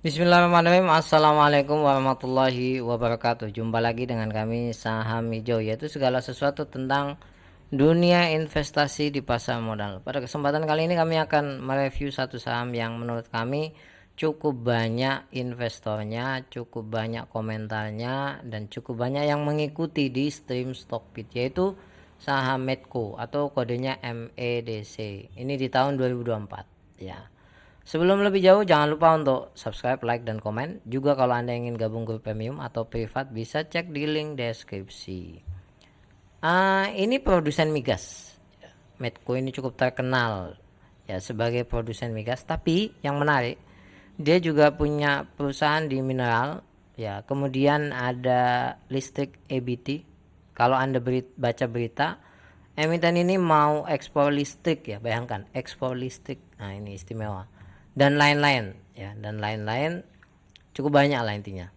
Bismillahirrahmanirrahim. Assalamualaikum warahmatullahi wabarakatuh. Jumpa lagi dengan kami Saham Hijau, yaitu segala sesuatu tentang dunia investasi di pasar modal. Pada kesempatan kali ini kami akan mereview satu saham yang menurut kami cukup banyak investornya, cukup banyak komentarnya, dan cukup banyak yang mengikuti di stream Stockbit, yaitu saham Medco atau kodenya MEDC. Ini di tahun 2024 ya. Sebelum lebih jauh, jangan lupa untuk subscribe, like, dan komen. Juga kalau Anda ingin gabung grup premium atau privat, bisa cek di link deskripsi. Ini produsen migas. Medco ini cukup terkenal ya sebagai produsen migas. Tapi yang menarik, dia juga punya perusahaan di mineral. Ya, kemudian ada listrik EBT. Kalau Anda baca berita, emiten ini mau ekspor listrik ya, bayangkan ekspor listrik. Nah, ini istimewa. Dan lain-lain ya, dan lain-lain cukup banyak lah intinya.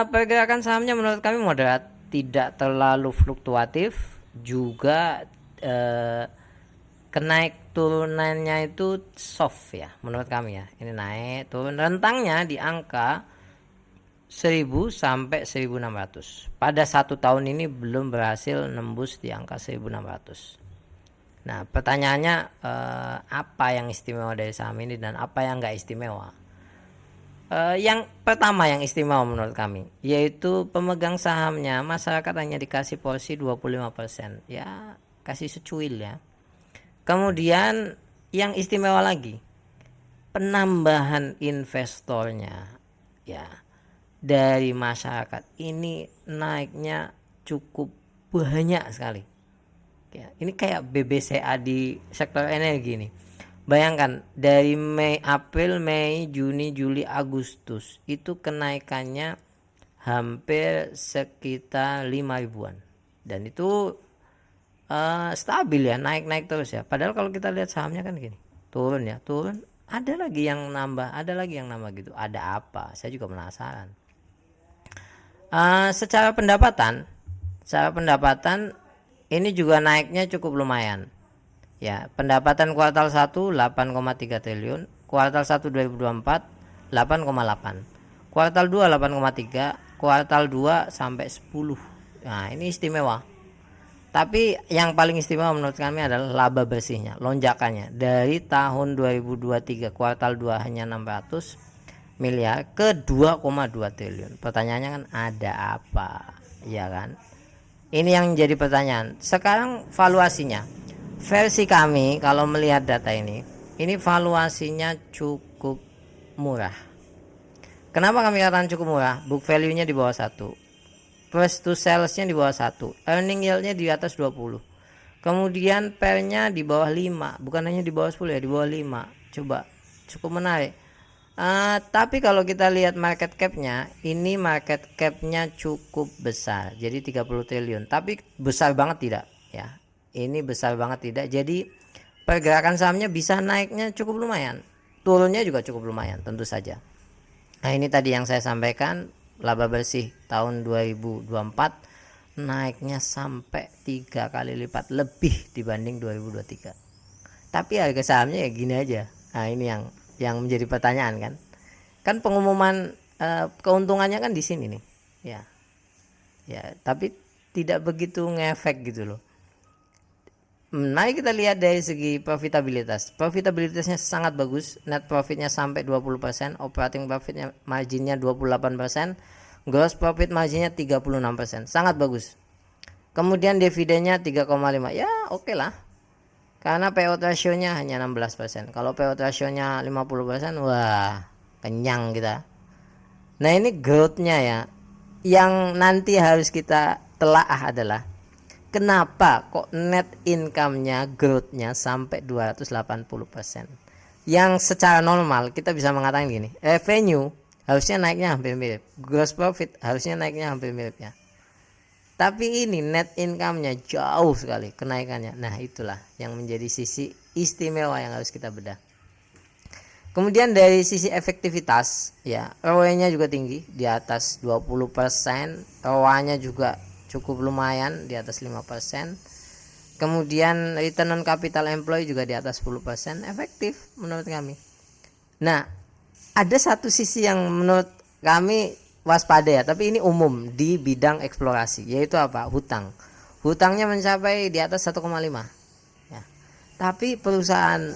Pergerakan sahamnya menurut kami moderat, tidak terlalu fluktuatif, juga kenaik turunannya itu soft ya menurut kami ya. Ini naik turun, rentangnya di angka 1000 sampai 1600. Pada satu tahun ini belum berhasil nembus di angka 1600. Nah, pertanyaannya apa yang istimewa dari saham ini dan apa yang nggak istimewa? Yang pertama yang istimewa menurut kami, yaitu pemegang sahamnya masyarakat hanya dikasih porsi 25%. Ya, kasih secuil ya. Kemudian yang istimewa lagi, penambahan investornya ya dari masyarakat ini naiknya cukup banyak sekali. Ya, ini kayak BBCA di sektor energi nih. Bayangkan dari April, Mei, Juni, Juli, Agustus itu kenaikannya hampir sekitar 5 ribuan. Dan itu stabil ya, naik-naik terus ya. Padahal kalau kita lihat sahamnya kan gini, turun ya, turun. Ada lagi yang nambah, ada lagi yang nambah gitu. Ada apa? Saya juga penasaran. Secara pendapatan ini juga naiknya cukup lumayan. Ya, pendapatan kuartal 1 8,3 triliun, kuartal 1 2024 8,8. Kuartal 2 8,3, kuartal 2 sampai 10. Nah, ini istimewa. Tapi yang paling istimewa menurut kami adalah laba bersihnya, lonjakannya dari tahun 2023 kuartal 2 hanya 600 miliar ke 2,2 triliun. Pertanyaannya kan ada apa? Ya kan? Ini yang jadi pertanyaan. Sekarang valuasinya. Versi kami kalau melihat data ini valuasinya cukup murah. Kenapa kami katakan cukup murah? Book value-nya di bawah 1. Price to sales-nya di bawah 1. Earning yield-nya di atas 20. Kemudian PER-nya di bawah 5. Bukan hanya di bawah 10 ya, di bawah 5. Coba, cukup menarik. Tapi kalau kita lihat market cap-nya, ini market cap-nya cukup besar. Jadi 30 triliun. Tapi besar banget tidak ya. Ini besar banget tidak. Jadi pergerakan sahamnya bisa naiknya cukup lumayan. Turunnya juga cukup lumayan tentu saja. Nah, ini tadi yang saya sampaikan, laba bersih tahun 2024 naiknya sampai 3 kali lipat lebih dibanding 2023. Tapi harga sahamnya ya gini aja. Nah, ini yang menjadi pertanyaan kan. Kan pengumuman keuntungannya kan di sini nih. Ya. Ya, tapi tidak begitu ngefek gitu loh. Mari kita lihat dari segi profitabilitas. Profitabilitasnya sangat bagus. Net profitnya sampai 20%, operating profitnya marginnya 28%, gross profit marginnya 36%. Sangat bagus. Kemudian dividennya 3,5. Ya, oke lah. Karena payout ratio-nya hanya 16%. Kalau payout ratio-nya 50%, wah, kenyang kita. Nah, ini growth-nya ya. Yang nanti harus kita telaah adalah kenapa kok net income-nya growth-nya sampai 280%. Yang secara normal kita bisa mengatakan gini, revenue harusnya naiknya hampir mirip, gross profit harusnya naiknya hampir mirip ya. Tapi ini net income-nya jauh sekali kenaikannya. Nah, itulah yang menjadi sisi istimewa yang harus kita bedah. Kemudian dari sisi efektivitas ya, ROE-nya juga tinggi di atas 20%, ROA-nya juga cukup lumayan di atas 5%. Kemudian return on capital employed juga di atas 10%, efektif menurut kami. Nah, ada satu sisi yang menurut kami waspada ya, tapi ini umum di bidang eksplorasi, yaitu apa? Hutang. Hutangnya mencapai di atas 1,5 ya. Tapi perusahaan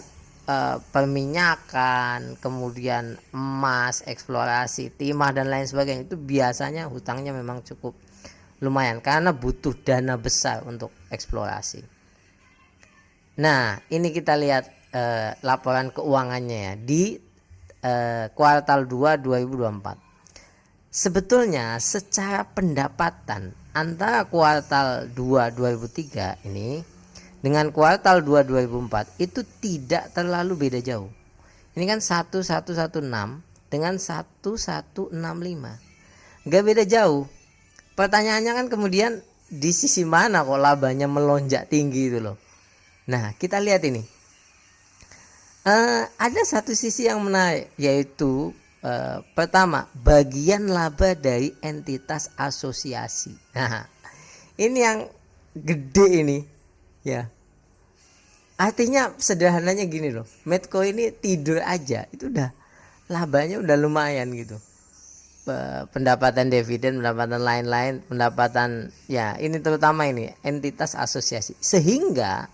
perminyakan, kemudian emas, eksplorasi, timah dan lain sebagainya itu biasanya hutangnya memang cukup lumayan karena butuh dana besar untuk eksplorasi. Nah, ini kita lihat laporan keuangannya ya di kuartal 2 2024. Sebetulnya secara pendapatan antara kuartal 2 2003 ini dengan kuartal 2 2004 itu tidak terlalu beda jauh. Ini kan 1116 dengan 1165. Enggak beda jauh. Pertanyaannya kan kemudian di sisi mana kok labanya melonjak tinggi itu loh. Nah, kita lihat ini. Ada satu sisi yang menarik, yaitu pertama bagian laba dari entitas asosiasi. Nah, ini yang gede ini ya. Artinya sederhananya gini loh, Medco ini tidur aja itu udah labanya udah lumayan gitu. Pendapatan dividen, pendapatan lain-lain, pendapatan ya ini terutama ini entitas asosiasi, sehingga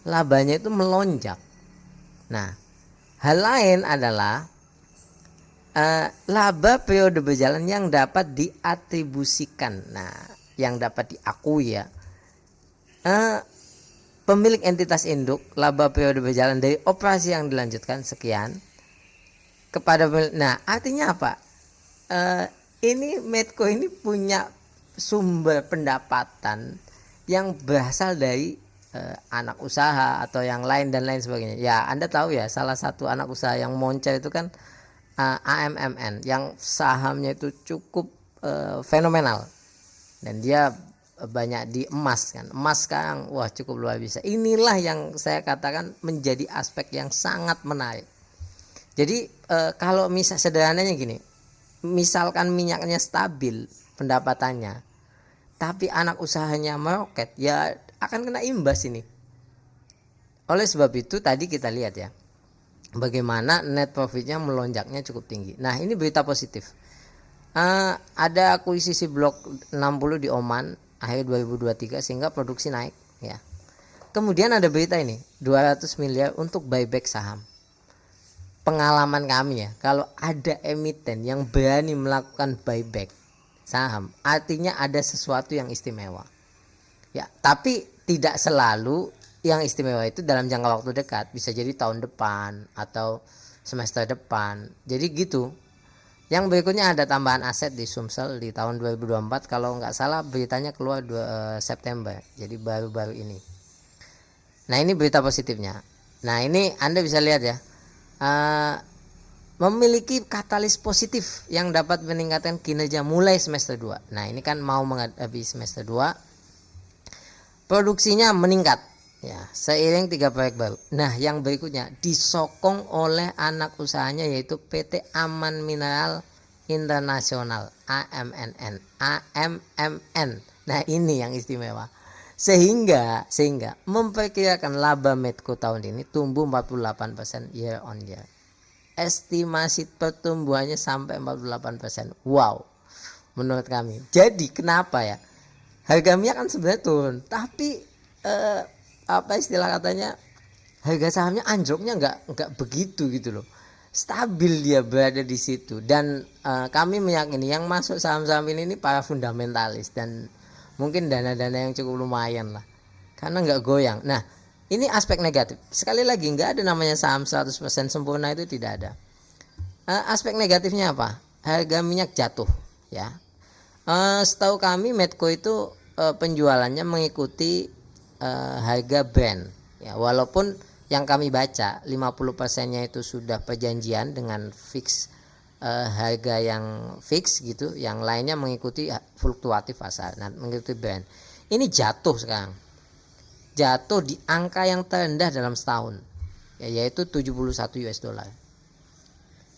labanya itu melonjak. Nah, hal lain adalah laba periode berjalan yang dapat diatribusikan. Nah, yang dapat diakui ya, pemilik entitas induk laba periode berjalan dari operasi yang dilanjutkan sekian kepada. Nah, artinya apa? Ini Medco ini punya sumber pendapatan yang berasal dari anak usaha atau yang lain dan lain sebagainya. Ya, Anda tahu ya, salah satu anak usaha yang moncer itu kan AMMN yang sahamnya itu cukup fenomenal dan dia banyak di emas kan. Emas sekarang wah cukup luar biasa. Inilah yang saya katakan menjadi aspek yang sangat menarik. Jadi kalau misal sederhananya gini, misalkan minyaknya stabil pendapatannya, tapi anak usahanya meroket, ya akan kena imbas ini. Oleh sebab itu tadi kita lihat ya, bagaimana net profitnya melonjaknya cukup tinggi. Nah, ini berita positif. Ada akuisisi blok 60 di Oman akhir 2023 sehingga produksi naik ya. Kemudian ada berita ini 200 miliar untuk buyback saham. Pengalaman kami ya, kalau ada emiten yang berani melakukan buyback saham, artinya ada sesuatu yang istimewa. Ya, tapi tidak selalu yang istimewa itu dalam jangka waktu dekat, bisa jadi tahun depan atau semester depan. Jadi gitu. Yang berikutnya ada tambahan aset di Sumsel di tahun 2024, kalau nggak salah beritanya keluar 2 September. Jadi baru-baru ini. Nah, ini berita positifnya. Nah, ini Anda bisa lihat ya. Memiliki katalis positif yang dapat meningkatkan kinerja mulai semester 2. Nah, ini kan mau menghadapi semester 2. Produksinya meningkat ya, seiring 3 proyek baru. Nah, yang berikutnya disokong oleh anak usahanya yaitu PT Aman Mineral Internasional AMNN. Nah, ini yang istimewa. Sehingga memperkirakan laba Medco tahun ini tumbuh 48% year on year. Estimasi pertumbuhannya sampai 48%. Wow, menurut kami. Jadi kenapa ya? Harga minyak kan sebenarnya turun, tapi apa istilah katanya, harga sahamnya anjloknya nggak begitu gitu loh. Stabil dia berada di situ, dan kami meyakini yang masuk saham-saham ini para fundamentalis dan mungkin dana-dana yang cukup lumayan lah, karena nggak goyang. Nah, ini aspek negatif. Sekali lagi, nggak ada namanya saham 100% sempurna, itu tidak ada. Aspek negatifnya apa? Harga minyak jatuh ya. Setahu kami Medco itu penjualannya mengikuti harga Brent ya, walaupun yang kami baca 50%-nya itu sudah perjanjian dengan fix, harga yang fix gitu, yang lainnya mengikuti fluktuatif pasar. Nah, mengikuti Brent. Ini jatuh sekarang, jatuh di angka yang terendah dalam setahun ya, yaitu 71 US dollar.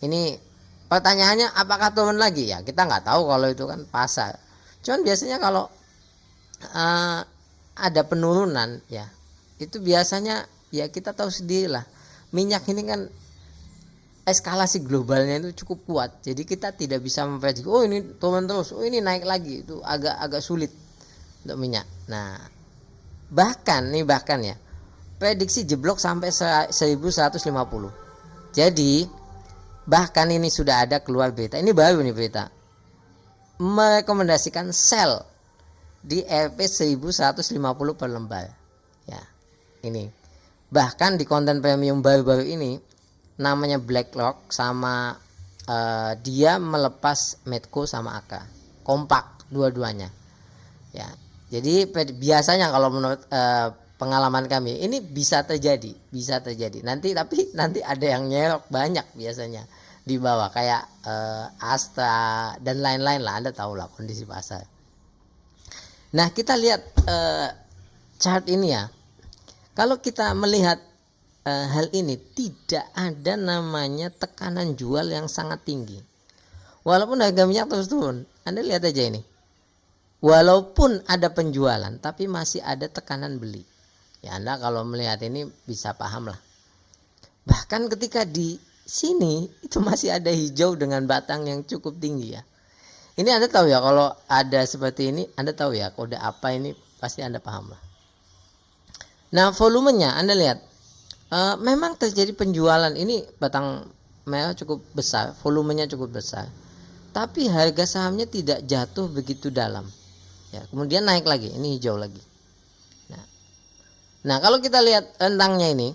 Ini pertanyaannya, apakah turun lagi ya? Kita nggak tahu, kalau itu kan pasar. Cuman biasanya kalau ada penurunan ya, itu biasanya ya kita tahu sendiri lah, minyak ini kan eskalasi globalnya itu cukup kuat, jadi kita tidak bisa memprediksi oh ini turun terus, oh ini naik lagi, itu agak sulit untuk minyak. Nah bahkan ya prediksi jeblok sampai 1150. Jadi bahkan ini sudah ada keluar berita, ini baru nih berita, merekomendasikan sell di RP 1150 per lembar. Ya, ini. Bahkan di konten premium baru-baru ini namanya BlackRock sama dia melepas Medco sama AK. Kompak dua-duanya. Ya. Jadi biasanya kalau menurut pengalaman kami ini bisa terjadi. Nanti ada yang nyerok banyak biasanya di bawah kayak Astra dan lain-lain lah, Anda tahu lah kondisi pasar. Nah kita lihat chart ini ya, kalau kita melihat hal ini tidak ada namanya tekanan jual yang sangat tinggi walaupun harga minyak terus turun. Anda lihat aja ini, walaupun ada penjualan tapi masih ada tekanan beli ya. Anda kalau melihat ini bisa paham lah. Bahkan ketika di sini itu masih ada hijau dengan batang yang cukup tinggi ya. Ini Anda tahu ya, kalau ada seperti ini Anda tahu ya kode apa ini, pasti Anda paham lah. Nah volumenya Anda lihat memang terjadi penjualan, ini batang merah cukup besar, volumenya cukup besar, tapi harga sahamnya tidak jatuh begitu dalam ya, kemudian naik lagi, ini hijau lagi. Nah kalau kita lihat rentangnya ini,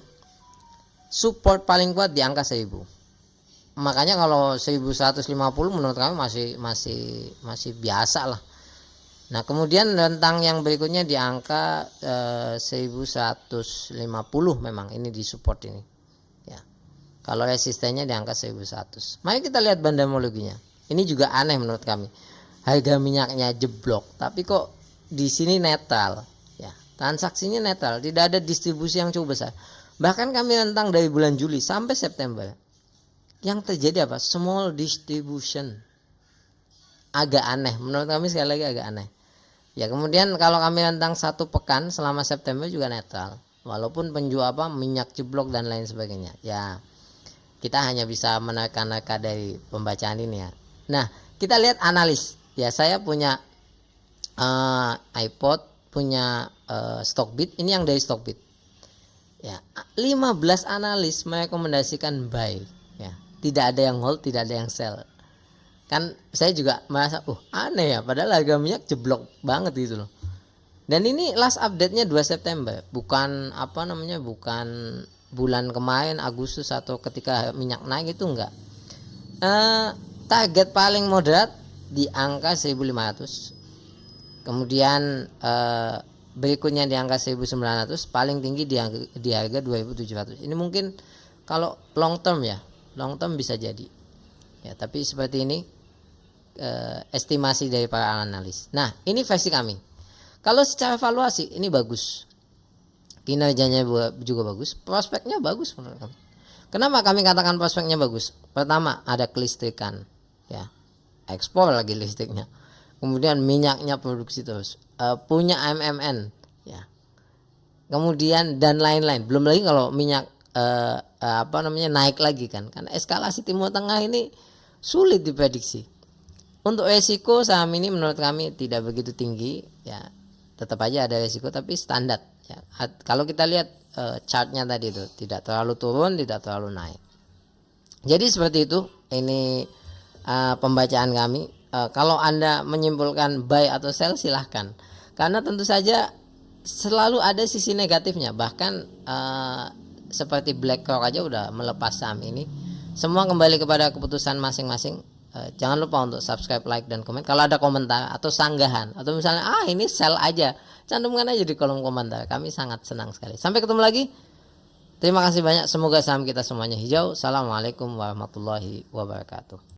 support paling kuat di angka 1000. Makanya kalau 1150 menurut kami masih biasa lah. Nah kemudian rentang yang berikutnya di angka 1150 memang ini di support ini ya. Kalau resistennya di angka 1100. Mari kita lihat bandamologinya. Ini juga aneh menurut kami. Harga minyaknya jeblok tapi kok di sini netral ya. Transaksinya netral, tidak ada distribusi yang cukup besar. Bahkan kami rentang dari bulan Juli sampai September, yang terjadi apa? Small distribution. Agak aneh menurut kami, sekali lagi agak aneh ya. Kemudian kalau kami rentang 1 pekan selama September juga netral, walaupun penjual minyak jeblok dan lain sebagainya ya. Kita hanya bisa menerka-nerka dari pembacaan ini ya. Nah kita lihat analis ya. Saya punya iPod, punya Stockbit, ini yang dari Stockbit ya. 15 analis merekomendasikan buy ya. Tidak ada yang hold, tidak ada yang sell. Kan saya juga merasa aneh ya, padahal harga minyak jeblok banget gitu loh. Dan ini last update-nya 2 September, bukan bukan bulan kemarin Agustus atau ketika minyak naik, itu enggak. Target paling moderat di angka 1500. Kemudian berikutnya di angka 1900, paling tinggi di harga 2700. Ini mungkin kalau long term ya, long term bisa jadi ya, tapi seperti ini estimasi dari para analis. Nah ini versi kami. Kalau secara valuasi ini bagus, kinerjanya juga bagus, prospeknya bagus menurut kami. Kenapa kami katakan prospeknya bagus? Pertama ada kelistrikan ya, ekspor lagi listriknya. Kemudian minyaknya produksi terus, punya MMN ya. Kemudian dan lain-lain. Belum lagi kalau minyak naik lagi kan. Karena eskalasi Timur Tengah ini sulit diprediksi. Untuk resiko saham ini menurut kami tidak begitu tinggi ya. Tetap aja ada resiko tapi standar ya. Kalau kita lihat chartnya tadi itu tidak terlalu turun, tidak terlalu naik. Jadi seperti itu. Ini pembacaan kami. Kalau Anda menyimpulkan buy atau sell silahkan, karena tentu saja selalu ada sisi negatifnya. Bahkan seperti BlackRock aja udah melepas saham ini. Semua kembali kepada keputusan masing-masing. Jangan lupa untuk subscribe, like, dan komen. Kalau ada komentar atau sanggahan, atau misalnya ini sell aja, cantumkan aja di kolom komentar. Kami sangat senang sekali. Sampai ketemu lagi. Terima kasih banyak. Semoga saham kita semuanya hijau. Assalamualaikum warahmatullahi wabarakatuh.